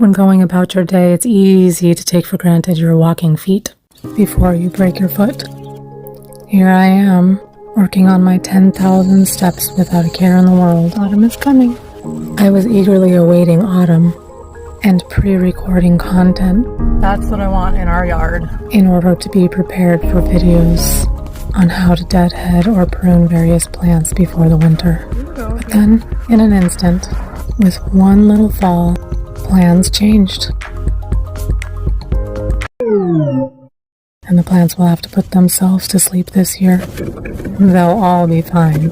When going about your day, it's easy to take for granted your walking feet before you break your foot. Here I am, working on my 10,000 steps without a care in the world. Autumn is coming. I was eagerly awaiting autumn and pre-recording content. That's what I want in our yard. In order to be prepared for videos on how to deadhead or prune various plants before the winter. But then, in an instant, with one little fall, plans changed. And the plants will have to put themselves to sleep this year. They'll all be fine.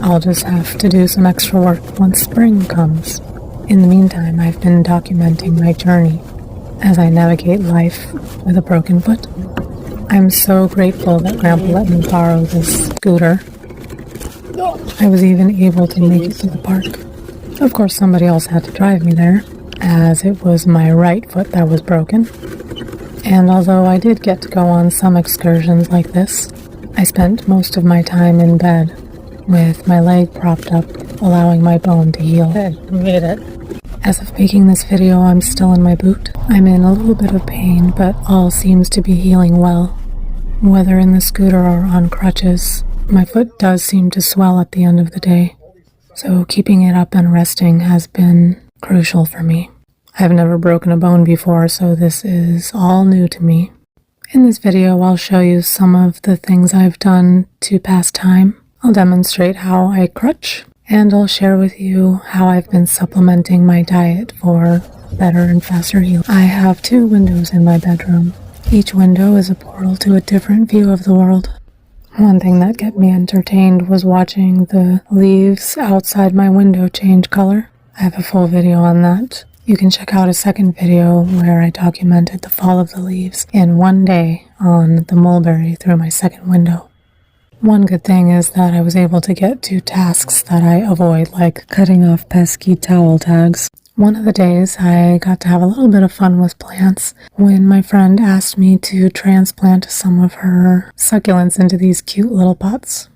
I'll just have to do some extra work once spring comes. In the meantime, I've been documenting my journey as I navigate life with a broken foot. I'm so grateful that Grandpa let me borrow this scooter. I was even able to make it to the park. Of course, somebody else had to drive me there, as it was my right foot that was broken. And although I did get to go on some excursions like this, I spent most of my time in bed, with my leg propped up, allowing my bone to heal. Hey, we made it. As of making this video, I'm still in my boot. I'm in a little bit of pain, but all seems to be healing well. Whether in the scooter or on crutches, my foot does seem to swell at the end of the day. So keeping it up and resting has been crucial for me. I've never broken a bone before, so this is all new to me. In this video, I'll show you some of the things I've done to pass time. I'll demonstrate how I crutch, and I'll share with you how I've been supplementing my diet for better and faster healing. I have 2 windows in my bedroom. Each window is a portal to a different view of the world. One thing that kept me entertained was watching the leaves outside my window change color. I have a full video on that. You can check out a second video where I documented the fall of the leaves in one day on the mulberry through my second window. One good thing is that I was able to get to tasks that I avoid, like cutting off pesky towel tags. One of the days I got to have a little bit of fun with plants when my friend asked me to transplant some of her succulents into these cute little pots.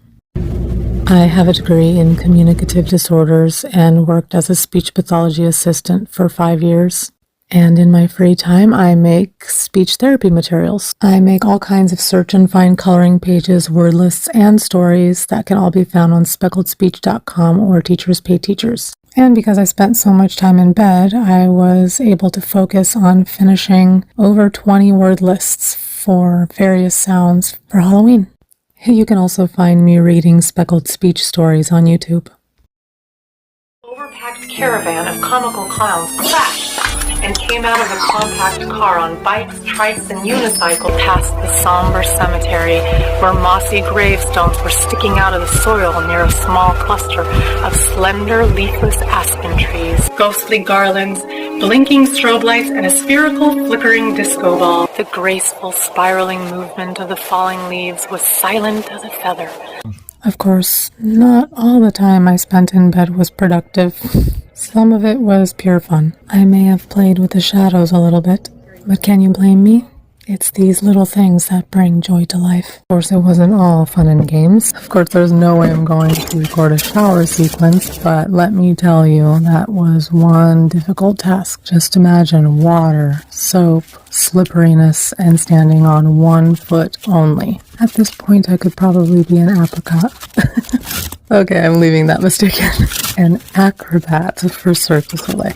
I have a degree in communicative disorders and worked as a speech pathology assistant for 5 years. And in my free time, I make speech therapy materials. I make all kinds of search and find coloring pages, word lists, and stories that can all be found on speckledspeech.com or Teachers Pay Teachers. And because I spent so much time in bed, I was able to focus on finishing over 20 word lists for various sounds for Halloween. You can also find me reading speckled speech stories on YouTube. Overpacked caravan of comical clowns crashed and came out of a compact car on bikes, trikes, and unicycles past the somber cemetery where mossy gravestones were sticking out of the soil near a small cluster of slender, leafless aspen trees. Ghostly garlands, blinking strobe lights, and a spherical, flickering disco ball. The graceful, spiraling movement of the falling leaves was silent as a feather. Of course, not all the time I spent in bed was productive. Some of it was pure fun. I may have played with the shadows a little bit, but can you blame me? It's these little things that bring joy to life. Of course, it wasn't all fun and games. Of course, there's no way I'm going to record a shower sequence, but let me tell you, that was one difficult task. Just imagine water, soap, slipperiness, and standing on one foot only. At this point, I could probably be an apricot. Okay, I'm leaving that mistake in. An acrobat for Cirque du Soleil.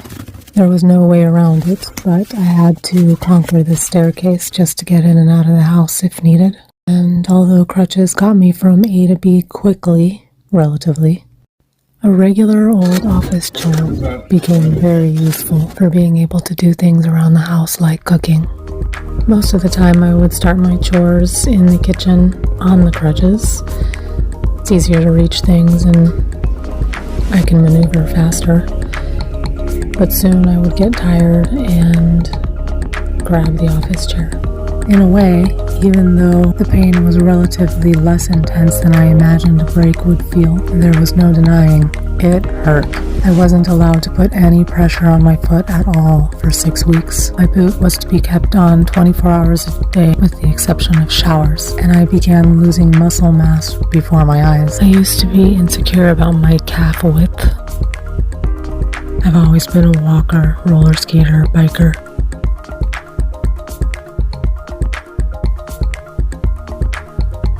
There was no way around it, but I had to conquer the staircase just to get in and out of the house if needed. And although crutches got me from A to B quickly, relatively, a regular old office chair became very useful for being able to do things around the house like cooking. Most of the time I would start my chores in the kitchen on the crutches. It's easier to reach things and I can maneuver faster. But soon I would get tired and grab the office chair. In a way, even though the pain was relatively less intense than I imagined a break would feel, there was no denying it hurt. I wasn't allowed to put any pressure on my foot at all for 6 weeks. My boot was to be kept on 24 hours a day with the exception of showers, and I began losing muscle mass before my eyes. I used to be insecure about my calf width. I've always been a walker, roller skater, biker.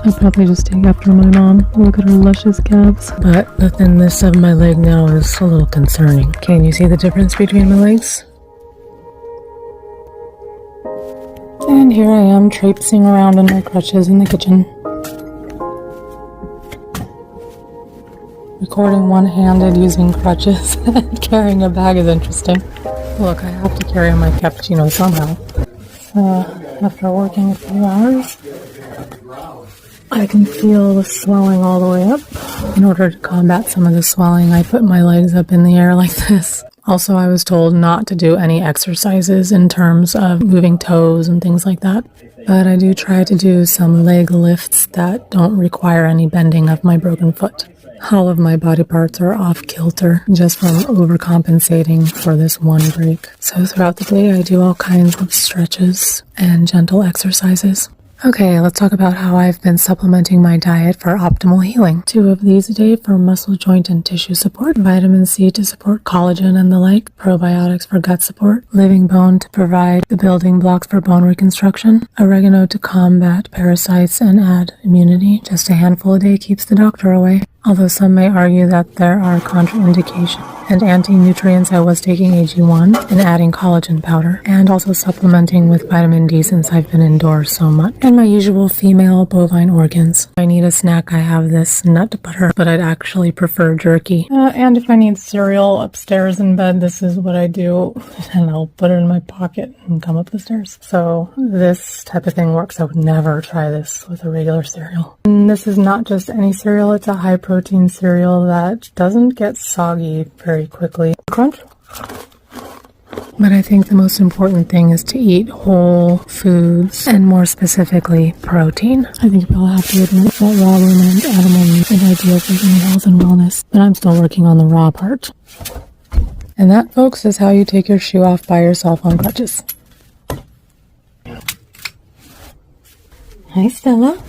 I'd probably just take after my mom. Look at her luscious calves. But the thinness of my leg now is a little concerning. Can you see the difference between my legs? And here I am traipsing around in my crutches in the kitchen. Recording one-handed using crutches and carrying a bag is interesting. Look, I have to carry my cappuccino somehow. After working a few hours, I can feel the swelling all the way up. In order to combat some of the swelling, I put my legs up in the air like this. Also, I was told not to do any exercises in terms of moving toes and things like that. But I do try to do some leg lifts that don't require any bending of my broken foot. All of my body parts are off kilter just from overcompensating for this one break. So throughout the day, I do all kinds of stretches and gentle exercises. Okay, let's talk about how I've been supplementing my diet for optimal healing. 2 of these a day for muscle, joint, and tissue support, vitamin C to support collagen and the like, probiotics for gut support, living bone to provide the building blocks for bone reconstruction, oregano to combat parasites and add immunity. Just a handful a day keeps the doctor away. Although some may argue that there are contraindications. And anti-nutrients, I was taking AG1 and adding collagen powder, and also supplementing with vitamin D since I've been indoors so much. And my usual female bovine organs. If I need a snack, I have this nut butter, but I'd actually prefer jerky. And if I need cereal upstairs in bed, this is what I do, and I'll put it in my pocket and come up the stairs. So this type of thing works. I would never try this with a regular cereal. And this is not just any cereal, it's a high protein cereal that doesn't get soggy very quickly. Crunch. But I think the most important thing is to eat whole foods, and more specifically, protein. I think people have to admit that raw ruminant animal meat is ideal for human health and wellness, but I'm still working on the raw part. And that, folks, is how you take your shoe off by yourself on crutches. Hi, Stella.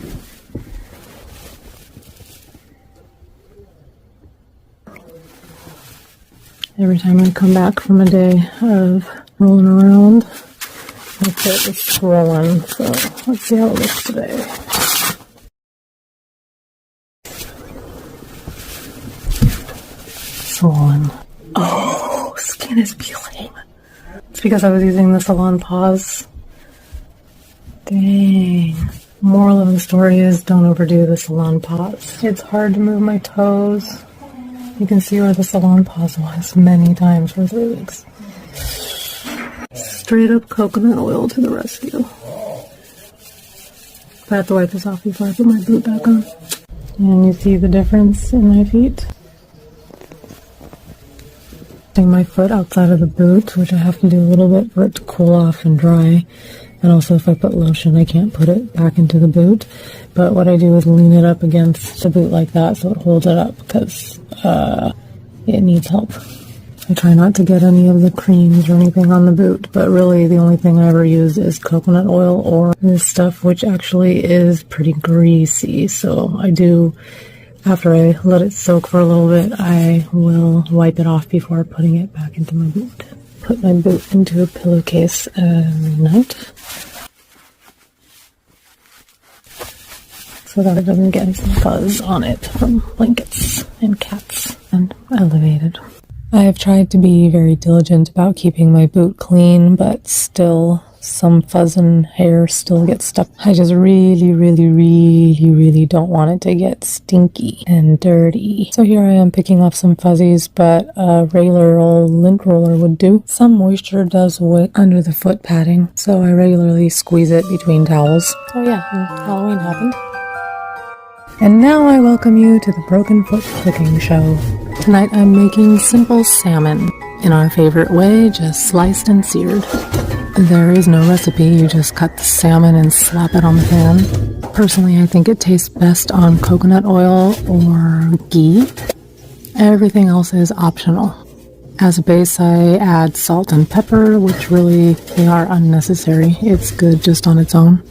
Every time I come back from a day of rolling around, my foot is swollen, so let's see how it looks today. Swollen. Oh, skin is peeling. It's because I was using the Salon Pause. Dang. Moral of the story is don't overdo the Salon Pause. It's hard to move my toes. You can see where the Salon Pause was many times for 3 weeks. Straight up coconut oil to the rescue. I have to wipe this off before I put my boot back on. And you see the difference in my feet? Putting my foot outside of the boot, which I have to do a little bit for it to cool off and dry. And also if I put lotion, I can't put it back into the boot. But what I do is lean it up against the boot like that so it holds it up because it needs help. I try not to get any of the creams or anything on the boot, but really the only thing I ever use is coconut oil or this stuff, which actually is pretty greasy. So I do, after I let it soak for a little bit, I will wipe it off before putting it back into my boot. Put my boot into a pillowcase every night so that it doesn't get any fuzz on it from blankets and cats and elevated. I've tried to be very diligent about keeping my boot clean, but still some fuzz and hair still gets stuck. I just really don't want it to get stinky and dirty. So here I am picking off some fuzzies, but a regular old lint roller would do. Some moisture does wick under the foot padding, so I regularly squeeze it between towels. So yeah, Halloween happened. And now I welcome you to the Broken Foot Cooking Show. Tonight I'm making simple salmon in our favorite way, just sliced and seared. There is no recipe, you just cut the salmon and slap it on the pan. Personally, I think it tastes best on coconut oil or ghee. Everything else is optional. As a base, I add salt and pepper, which really, they are unnecessary. It's good just on its own.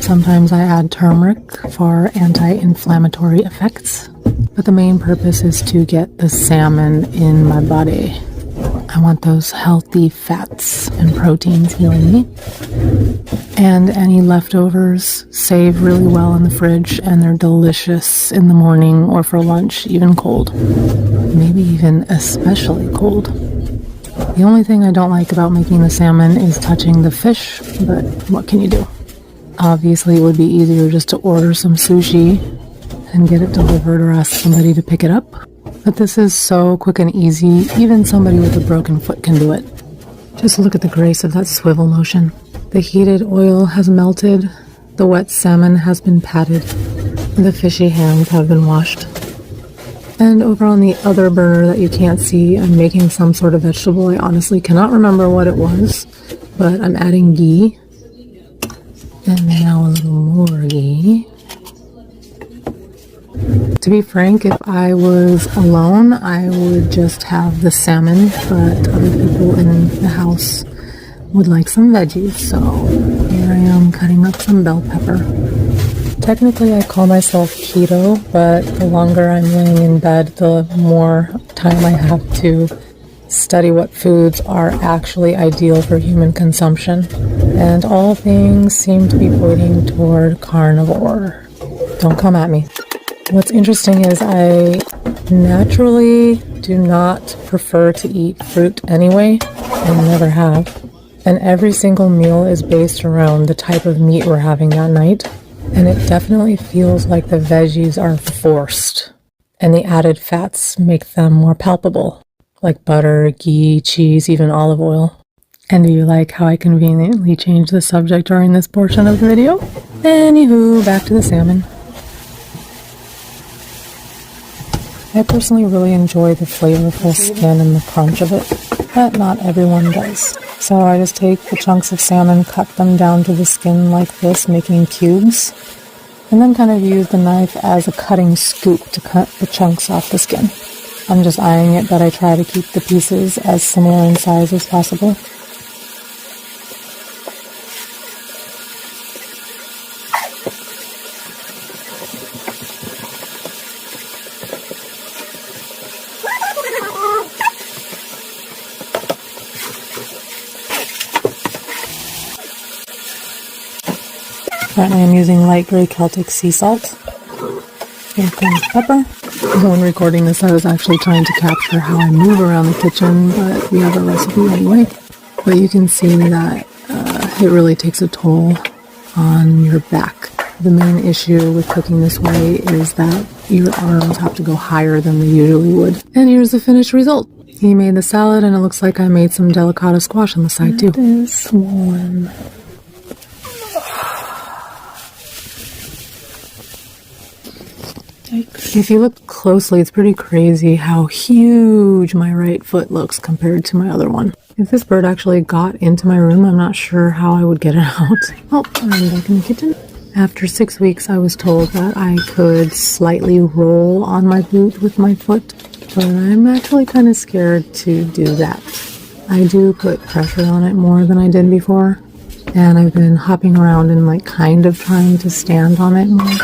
Sometimes I add turmeric for anti-inflammatory effects, but the main purpose is to get the salmon in my body. I want those healthy fats and proteins healing me. And any leftovers save really well in the fridge, and they're delicious in the morning or for lunch, even cold. Maybe even especially cold. The only thing I don't like about making the salmon is touching the fish, but what can you do? Obviously, it would be easier just to order some sushi and get it delivered or ask somebody to pick it up. But this is so quick and easy, even somebody with a broken foot can do it. Just look at the grace of that swivel motion. The heated oil has melted, the wet salmon has been patted, the fishy hands have been washed. And over on the other burner that you can't see, I'm making some sort of vegetable. I honestly cannot remember what it was, but I'm adding ghee. And now a little more ghee. To be frank, if I was alone, I would just have the salmon, but other people in the house would like some veggies, so here I am cutting up some bell pepper. Technically, I call myself keto, but the longer I'm laying in bed, the more time I have to study what foods are actually ideal for human consumption, and all things seem to be pointing toward carnivore. Don't come at me. What's interesting is I naturally do not prefer to eat fruit anyway, and never have. And every single meal is based around the type of meat we're having that night. And it definitely feels like the veggies are forced, and the added fats make them more palpable, like butter, ghee, cheese, even olive oil. And do you like how I conveniently changed the subject during this portion of the video? Anywho, back to the salmon. I personally really enjoy the flavorful skin and the crunch of it, but not everyone does. So I just take the chunks of salmon, cut them down to the skin like this, making cubes, and then kind of use the knife as a cutting scoop to cut the chunks off the skin. I'm just eyeing it, but I try to keep the pieces as similar in size as possible. Currently I'm using light gray Celtic sea salt. Here comes pepper. When recording this, I was actually trying to capture how I move around the kitchen, but we have a recipe anyway. But you can see that it really takes a toll on your back. The main issue with cooking this way is that your arms have to go higher than they usually would. And here's the finished result. He made the salad, and it looks like I made some delicata squash on the side too. It is swollen. If you look closely, it's pretty crazy how huge my right foot looks compared to my other one. If this bird actually got into my room, I'm not sure how I would get it out. Oh, I'm back in the kitchen. After 6 weeks, I was told that I could slightly roll on my boot with my foot, but I'm actually kind of scared to do that. I do put pressure on it more than I did before, and I've been hopping around and like kind of trying to stand on it more.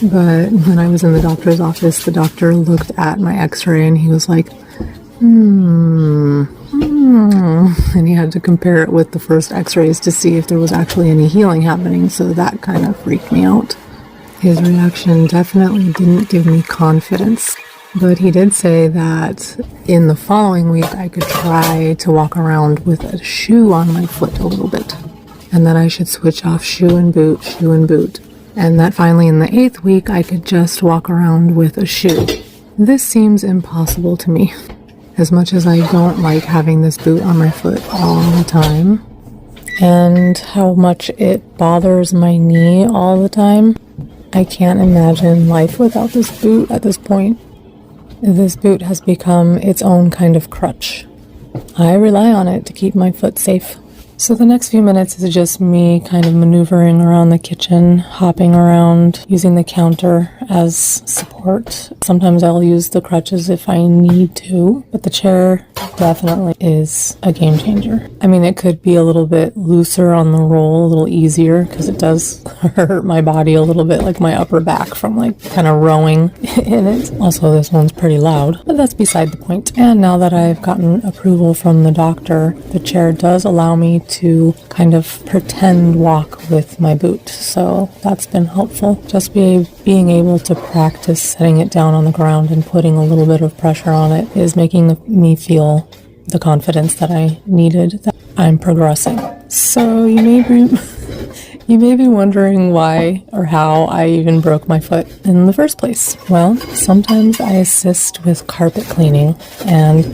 But when I was in the doctor's office, the doctor looked at my x-ray and he was like, and he had to compare it with the first x-rays to see if there was actually any healing happening, so that kind of freaked me out. His reaction definitely didn't give me confidence, but he did say that in the following week I could try to walk around with a shoe on my foot a little bit, and that I should switch off shoe and boot. And that finally in the 8th week, I could just walk around with a shoe. This seems impossible to me. As much as I don't like having this boot on my foot all the time, and how much it bothers my knee all the time, I can't imagine life without this boot at this point. This boot has become its own kind of crutch. I rely on it to keep my foot safe. So the next few minutes is just me kind of maneuvering around the kitchen, hopping around, using the counter as support. Sometimes I'll use the crutches if I need to, but the chair definitely is a game changer. I mean, it could be a little bit looser on the roll, a little easier, because it does hurt my body a little bit, like my upper back from like kind of rowing in it. Also, this one's pretty loud, but that's beside the point. And now that I've gotten approval from the doctor, the chair does allow me to kind of pretend walk with my boot. So that's been helpful. Just being able to practice setting it down on the ground and putting a little bit of pressure on it is making me feel the confidence that I needed, that I'm progressing. So you may be wondering why or how I even broke my foot in the first place. Well, sometimes I assist with carpet cleaning, and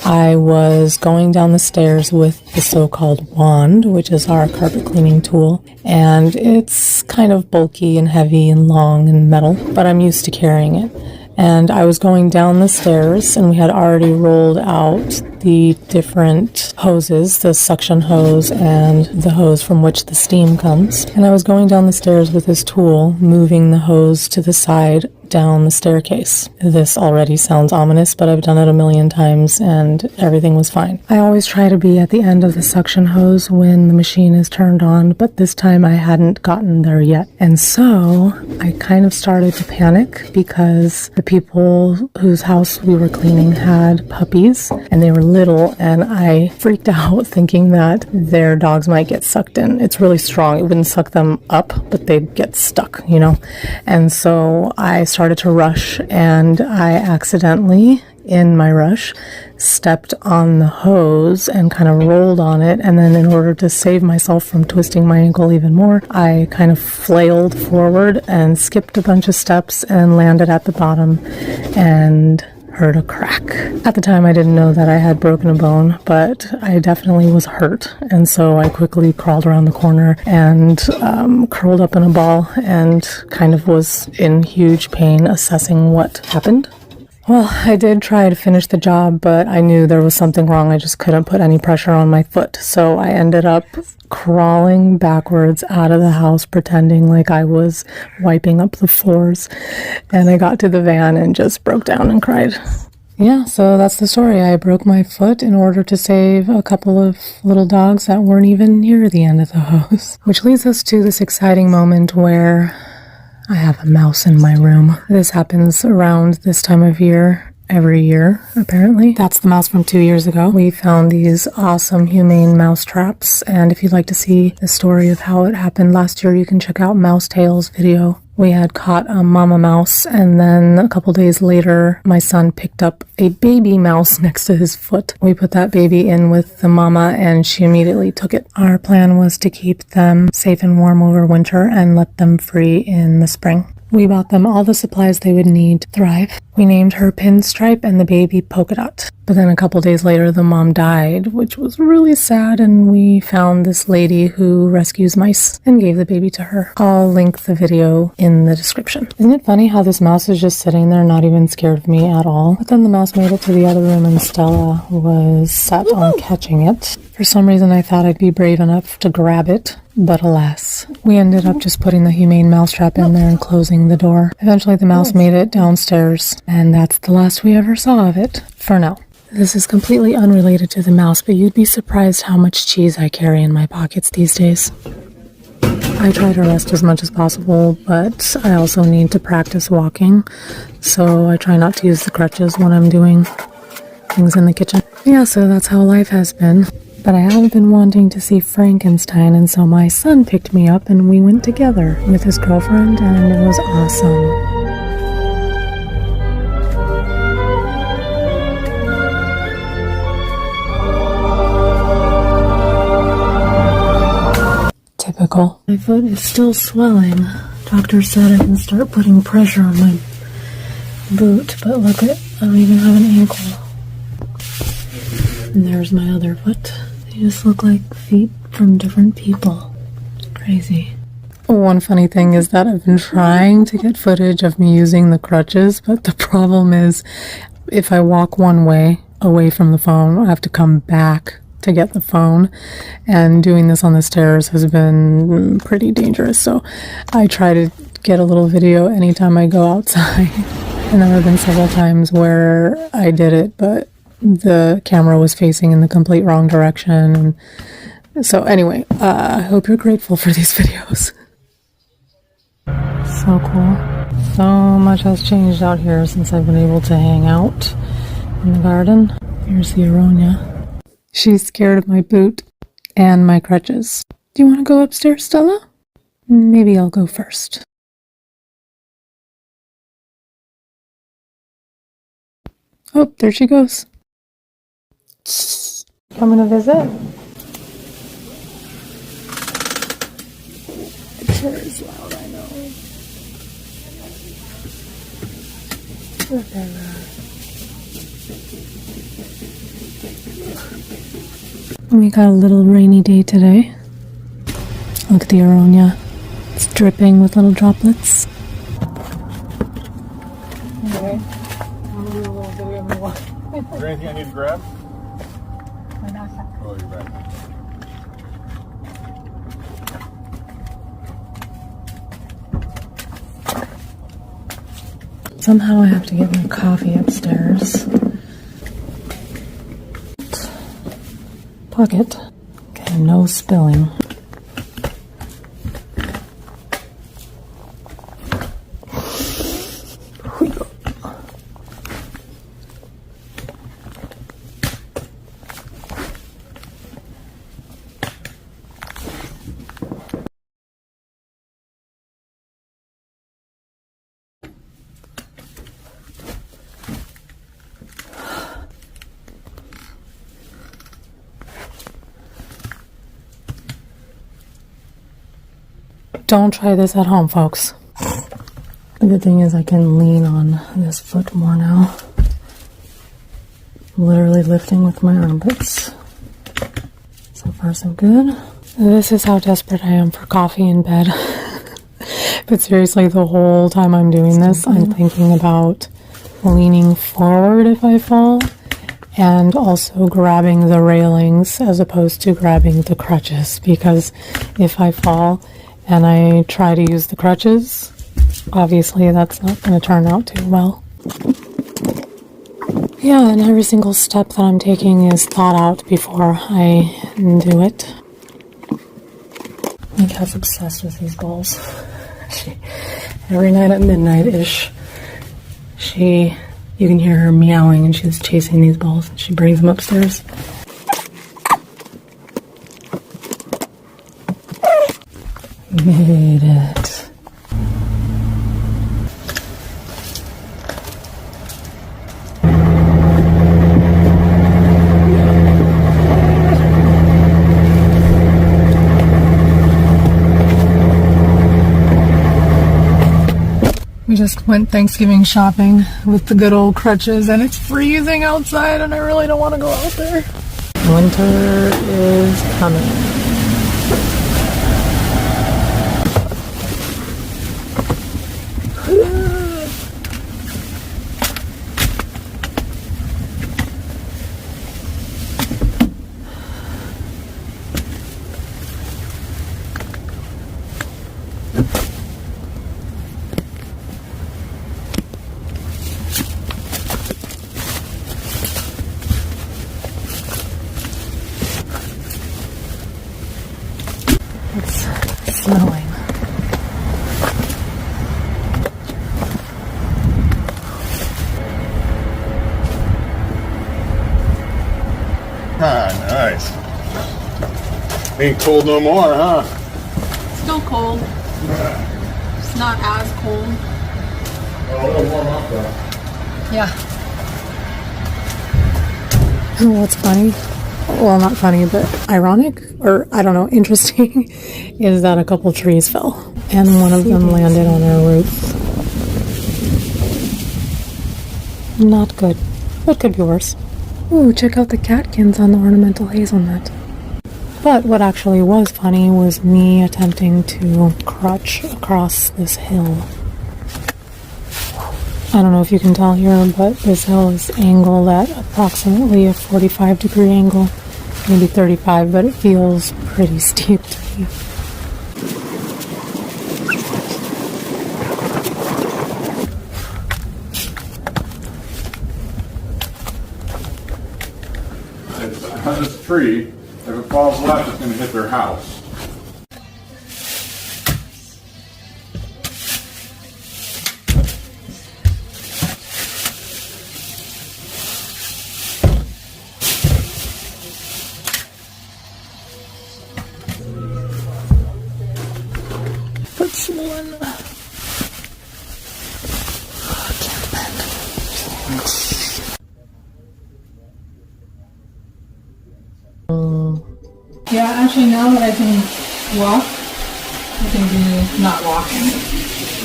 I was going down the stairs with the so-called wand, which is our carpet cleaning tool, and it's kind of bulky and heavy and long and metal, but I'm used to carrying it. And I was going down the stairs, and we had already rolled out the different hoses, the suction hose and the hose from which the steam comes. And I was going down the stairs with this tool, moving the hose to the side down the staircase. This already sounds ominous, but I've done it a million times and everything was fine. I always try to be at the end of the suction hose when the machine is turned on, but this time I hadn't gotten there yet. And so I kind of started to panic because the people whose house we were cleaning had puppies and they were little, and I freaked out thinking that their dogs might get sucked in. It's really strong. It wouldn't suck them up, but they'd get stuck, you know? And so I started to rush, and I accidentally, in my rush, stepped on the hose and kind of rolled on it, and then in order to save myself from twisting my ankle even more, I kind of flailed forward and skipped a bunch of steps and landed at the bottom and heard a crack. At the time I didn't know that I had broken a bone, but I definitely was hurt, and so I quickly crawled around the corner and curled up in a ball and kind of was in huge pain assessing what happened. Well, I did try to finish the job, but I knew there was something wrong. I just couldn't put any pressure on my foot. So I ended up crawling backwards out of the house, pretending like I was wiping up the floors. And I got to the van and just broke down and cried. Yeah, so that's the story. I broke my foot in order to save a couple of little dogs that weren't even near the end of the hose. Which leads us to this exciting moment where I have a mouse in my room. This happens around this time of year, every year, apparently. That's the mouse from 2 years ago. We found these awesome humane mouse traps, and if you'd like to see the story of how it happened last year, you can check out Mouse Tales video. We had caught a mama mouse, and then a couple days later, my son picked up a baby mouse next to his foot. We put that baby in with the mama, and she immediately took it. Our plan was to keep them safe and warm over winter and let them free in the spring. We bought them all the supplies they would need to thrive. We named her Pinstripe and the baby Polka Dot. But then a couple days later, the mom died, which was really sad, and we found this lady who rescues mice and gave the baby to her. I'll link the video in the description. Isn't it funny how this mouse is just sitting there, not even scared of me at all? But then the mouse made it to the other room, and Stella was set on catching it. For some reason, I thought I'd be brave enough to grab it, but alas. We ended up just putting the humane mousetrap in there and closing the door. Eventually, the mouse made it downstairs, and that's the last we ever saw of it, for now. This is completely unrelated to the mouse, but you'd be surprised how much cheese I carry in my pockets these days. I try to rest as much as possible, but I also need to practice walking, so I try not to use the crutches when I'm doing things in the kitchen. Yeah, so that's how life has been. But I have been wanting to see Frankenstein, and so my son picked me up and we went together with his girlfriend, and it was awesome. Typical. My foot is still swelling. Doctor said I can start putting pressure on my boot, but look, I don't even have an ankle. And there's my other foot. They just look like feet from different people. Crazy. One funny thing is that I've been trying to get footage of me using the crutches, but the problem is if I walk one way away from the phone, I have to come back to get the phone, and doing this on the stairs has been pretty dangerous. So I try to get a little video anytime I go outside. And there have been several times where I did it, but the camera was facing in the complete wrong direction. So anyway, I hope you're grateful for these videos. So cool. So much has changed out here since I've been able to hang out in the garden. Here's the Aronia. She's scared of my boot and my crutches. Do you want to go upstairs, Stella? Maybe I'll go first. Oh, there she goes. Coming to visit? It sure is loud, I know. Look at that. We got a little rainy day today. Look at the Aronia. It's dripping with little droplets. Anyway, I'm gonna do a little video of me walking. Is there anything I need to grab? Oh, you're back. Somehow I have to get my coffee upstairs. Pocket. Okay, no spilling. Don't try this at home, folks. The good thing is I can lean on this foot more now. I'm literally lifting with my armpits. So far, so good. This is how desperate I am for coffee in bed. But seriously, the whole time I'm doing this, I'm thinking about leaning forward if I fall, and also grabbing the railings as opposed to grabbing the crutches, because if I fall and I try to use the crutches, obviously that's not going to turn out too well. Yeah, and every single step that I'm taking is thought out before I do it. My cat's obsessed with these balls. Every night at midnight-ish, you can hear her meowing and she's chasing these balls and she brings them upstairs. Made it. We just went Thanksgiving shopping with the good old crutches, and it's freezing outside and I really don't want to go out there. Winter is coming. It's snowing. Ah, nice. Ain't cold no more, huh? Still cold. It's not as cold. Oh, it'll warm up though. Yeah. What's funny, well, not funny, but ironic, or I don't know, interesting, is that a couple trees fell, and one of them landed on our roof. Not good, but could be worse. Ooh, check out the catkins on the ornamental hazelnut. But what actually was funny was me attempting to crutch across this hill. I don't know if you can tell here, but this hill is angled at approximately a 45-degree angle. maybe 35, but it feels pretty steep to me. On this tree, if it falls left, it's going to hit their house. Put some on. Can't bend. Yeah, actually now that I can walk, I can do not walking.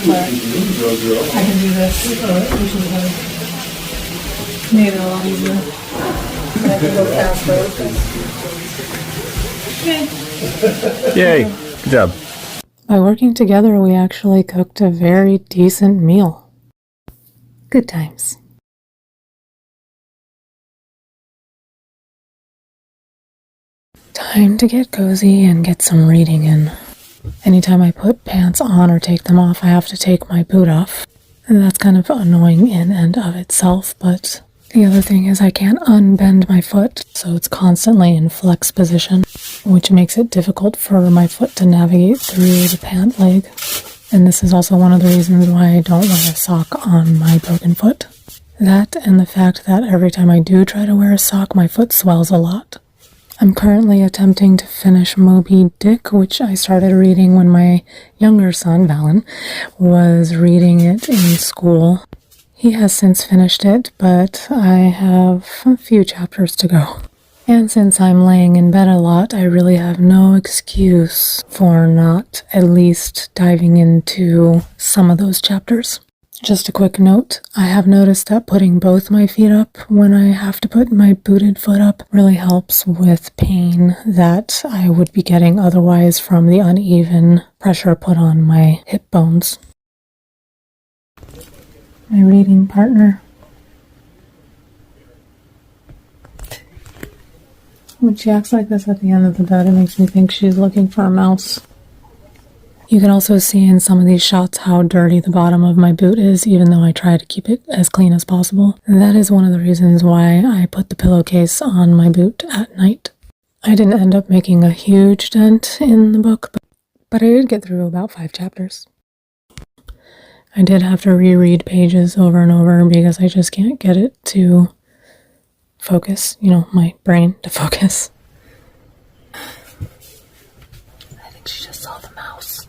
But I can do this, which is made it a lot easier. I have to go faster. Okay. Yay! Good job. By working together, we actually cooked a very decent meal. Good times. Time to get cozy and get some reading in. Anytime I put pants on or take them off, I have to take my boot off. And that's kind of annoying in and of itself, but the other thing is I can't unbend my foot, so it's constantly in flex position, which makes it difficult for my foot to navigate through the pant leg. And this is also one of the reasons why I don't wear a sock on my broken foot. That and the fact that every time I do try to wear a sock, my foot swells a lot. I'm currently attempting to finish Moby Dick, which I started reading when my younger son, Valen, was reading it in school. He has since finished it, but I have a few chapters to go. And since I'm laying in bed a lot, I really have no excuse for not at least diving into some of those chapters. Just a quick note, I have noticed that putting both my feet up when I have to put my booted foot up really helps with pain that I would be getting otherwise from the uneven pressure put on my hip bones. My reading partner. When she acts like this at the end of the bed, it makes me think she's looking for a mouse. You can also see in some of these shots how dirty the bottom of my boot is, even though I try to keep it as clean as possible. And that is one of the reasons why I put the pillowcase on my boot at night. I didn't end up making a huge dent in the book, but I did get through about 5 chapters. I did have to reread pages over and over because I just can't get it to focus, my brain to focus. I think she just saw the mouse.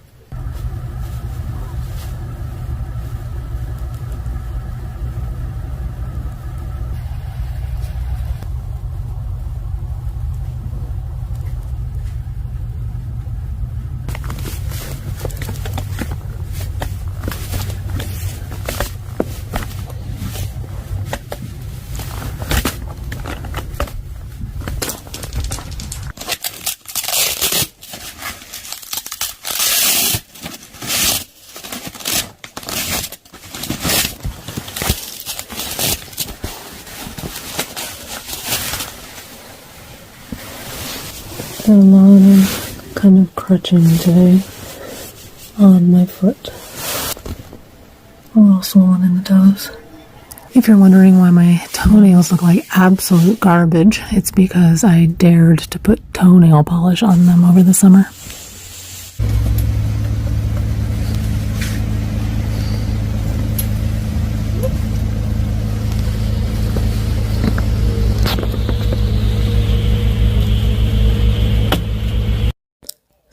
A lot of kind of crutching today on my foot. A little swollen in the toes. If you're wondering why my toenails look like absolute garbage, it's because I dared to put toenail polish on them over the summer.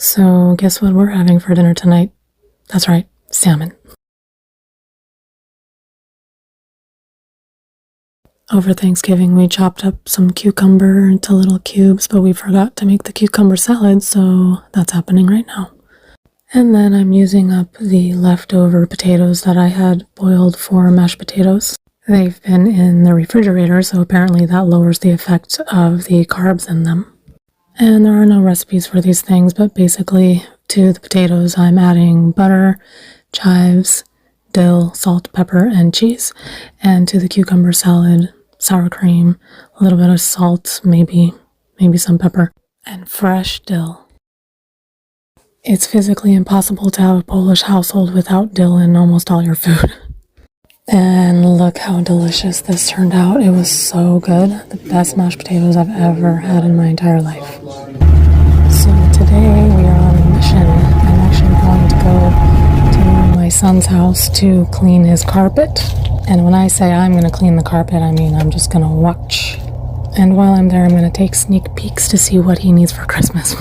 So, guess what we're having for dinner tonight? That's right, salmon. Over Thanksgiving, we chopped up some cucumber into little cubes, but we forgot to make the cucumber salad, so that's happening right now. And then I'm using up the leftover potatoes that I had boiled for mashed potatoes. They've been in the refrigerator, so apparently that lowers the effect of the carbs in them. And there are no recipes for these things, but basically to the potatoes I'm adding butter, chives, dill, salt, pepper, and cheese. And to the cucumber salad, sour cream, a little bit of salt, maybe maybe some pepper, and fresh dill. It's physically impossible to have a Polish household without dill in almost all your food. And look how delicious this turned out. It was so good. The best mashed potatoes I've ever had in my entire life. So today we are on a mission. I'm actually going to go to my son's house to clean his carpet. And when I say I'm going to clean the carpet, I mean I'm just going to watch. And while I'm there, I'm going to take sneak peeks to see what he needs for Christmas.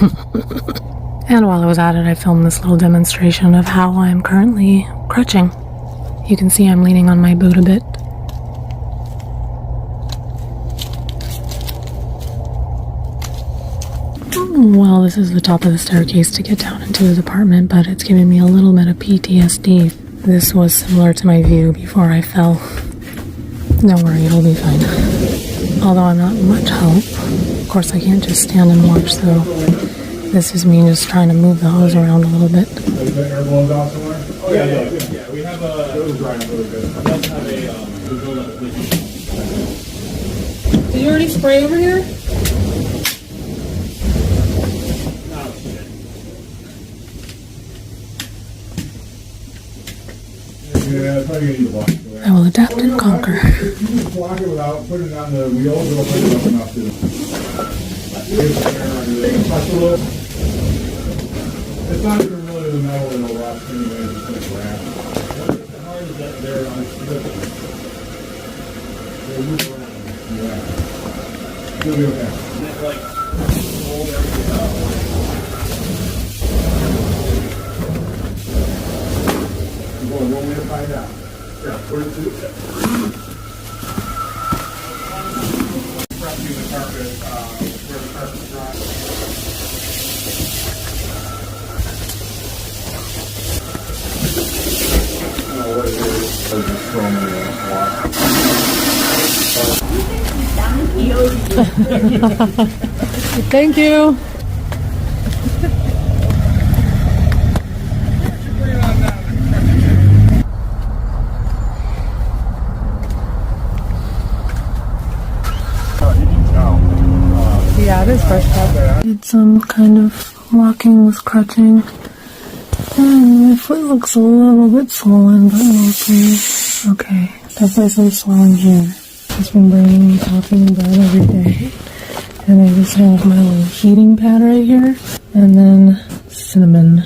And while I was at it, I filmed this little demonstration of how I'm currently crutching. You can see I'm leaning on my boot a bit. Well, this is the top of the staircase to get down into his apartment, but it's giving me a little bit of PTSD. This was similar to my view before I fell. Don't worry, it'll be fine. Although I'm not much help. Of course, I can't just stand and watch, so this is me just trying to move the hose around a little bit. Oh, yeah, we have a... It was drying really good. We also have a... Did you already spray over here? Yeah, probably gonna need a block. I will adapt and conquer. If you just block it without putting it on the wheels, it'll put it up enough to... It's not even really the metal in the rust anyway, it's like wrap. How hard is that there on the strip? They move around. Yeah. It'll be okay. And it like hold everything up. Well, one way to find out. Yeah, where to do it? Rescue the carpet, where the carpet's dry. Oh, what it is. There's just so many Thank you. Yeah, it is fresh cut. Did some kind of walking with crutching. And my foot looks a little bit swollen, but mostly okay. Definitely some swelling here. Just been bringing coffee and bread every day. And I just have my little heating pad right here. And then cinnamon.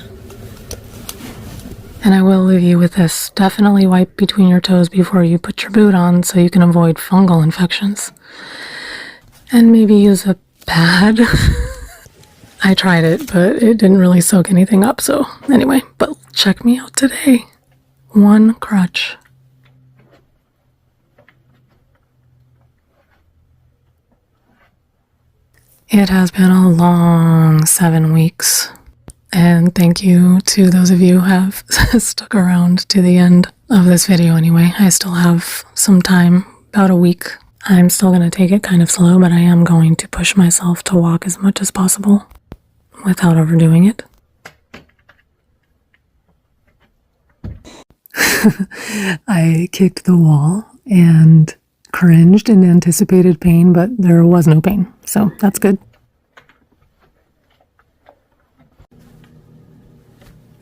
And I will leave you with this. Definitely wipe between your toes before you put your boot on so you can avoid fungal infections. And maybe use a pad. I tried it, but it didn't really soak anything up, so anyway, but check me out today. One crutch. It has been a long 7 weeks, and thank you to those of you who have stuck around to the end of this video anyway. I still have some time, about a week. I'm still going to take it kind of slow, but I am going to push myself to walk as much as possible without overdoing it. I kicked the wall and cringed in anticipated pain, but there was no pain, so that's good.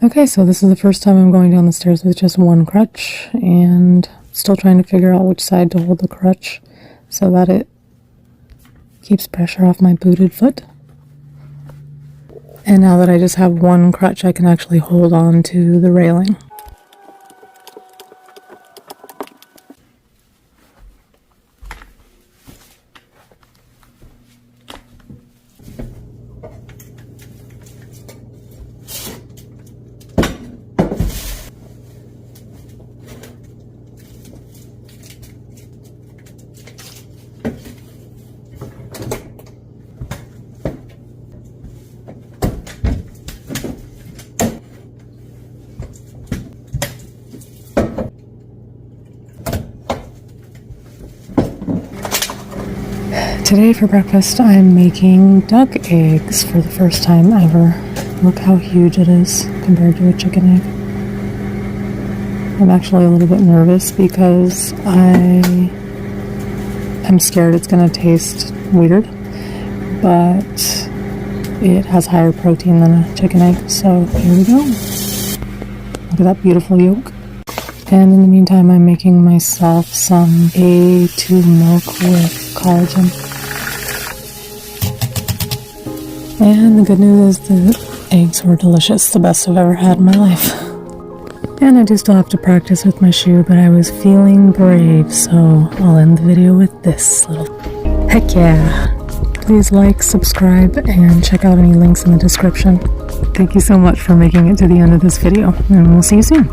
Okay, so this is the first time I'm going down the stairs with just one crutch, and still trying to figure out which side to hold the crutch so that it keeps pressure off my booted foot. And now that I just have one crutch, I can actually hold on to the railing. Today for breakfast, I'm making duck eggs for the first time ever. Look how huge it is compared to a chicken egg. I'm actually a little bit nervous because I'm scared it's going to taste weird. but it has higher protein than a chicken egg, so here we go. Look at that beautiful yolk. And in the meantime, I'm making myself some A2 milk with collagen. And the good news is the eggs were delicious, the best I've ever had in my life. And I do still have to practice with my shoe, but I was feeling brave, so I'll end the video with this little heck yeah. Please like, subscribe, and check out any links in the description. Thank you so much for making it to the end of this video, and we'll see you soon.